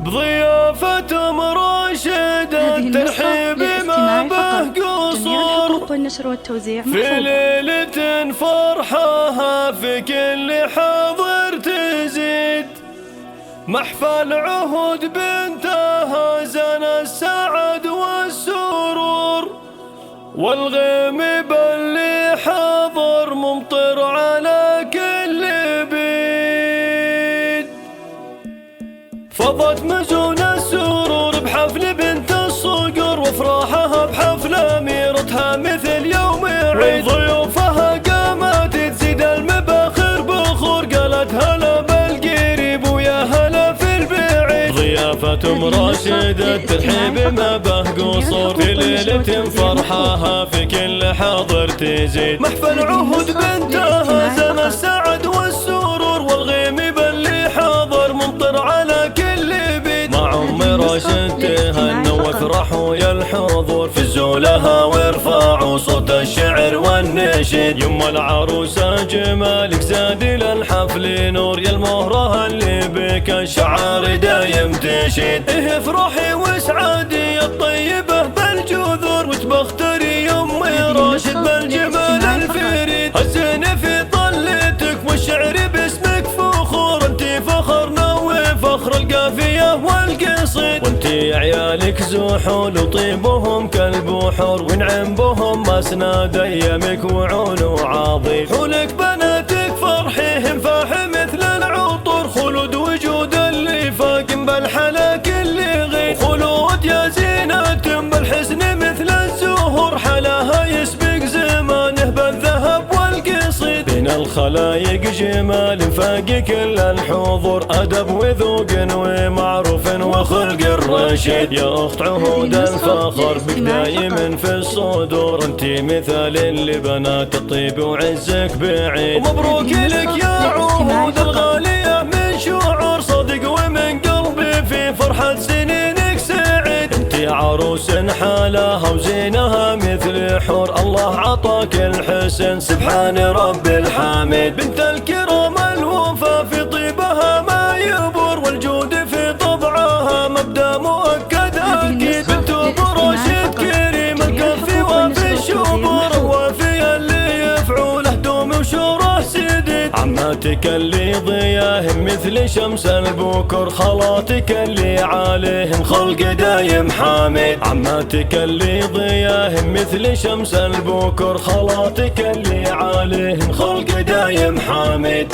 بضيافة راشد الترحيب ما به قصور، والنشر والتوزيع في ليلة فرحها في كل حاضر تزيد، محفل عهود بنتها زان السعد والسرور، والغيم باللي حاضر ممطر على كل بيت. فضت مزون السرور بحفل بنت الصقر، وافراحها بحفل اميرتها مثل يوم عيد، ضيوفها قامت تزيد المباخر بخور، قالت هلا بالقريب ويا هلا في البعيد. ضيافة راشد الترحيب ما به قصور، في ليلة فرحها في كل حاضر تزيد، محفل عهود بنتها زان السعد والسرور، والغيم باللي حاضر ممطر على كل بيت. مع ام راشد تهنوا وافرحوا يا الحضور، فزوا لها وارفعوا صوت الشعر والنشيد. يما العروسة جمالك زاد للحفل نور، يا المهرة اللي بك الشعار دايم تشيد. إيه افرحي واسعدي يا الطيبة بالجذور، وتبختري يا ام راشد بالجمال الفريد. هزيني في طلتك والشعر باسمك فخور، انتي فخرنا وفخر القافية والقصيد. وانتي عيالك زحول وطيبهم كالبحور، ونعم بهم مسند ايامك وعون وعظيم. حولك بناتك فرحيهم فاح مثل العطور، خلود وجود اللي فاقم بالحلا كل غير، خلود يا زينة بالحسن مثل الزهور، حلاها يسبق زمانه بالذهب والقصيد. بين الخلايق جمال فاق كل الحضور، أدب وذوق ومعروف وخلق الرشيد. يا أخت عهود الفخر بك دايم في الصدور، انتي مثال لبنات الطيب وعزك بعيد. ومبروك لك يا عهود الغالية من شعور صدق ومن قلبي في فرحة سنينك سعيد. انتي عروس حالها وزينها مثل حور، الله عطاك الحسن سبحان رب الحميد. بنت الكرام الوفا في طيبها ما يبور، والجود في طبعها مبدا مؤكد اكيد. بنت ابو راشد كريم الكفي وفي الشبور، الوافي اللي يفعوله دوم وشوره سديد. عماتك اللي ضياهم مثل شمس البكر، خالاتك اللي عليهم خلق دايم حامد. عماتك اللي ضياهم مثل شمس البكر، خالاتك اللي عليهم خلق دايم حامد.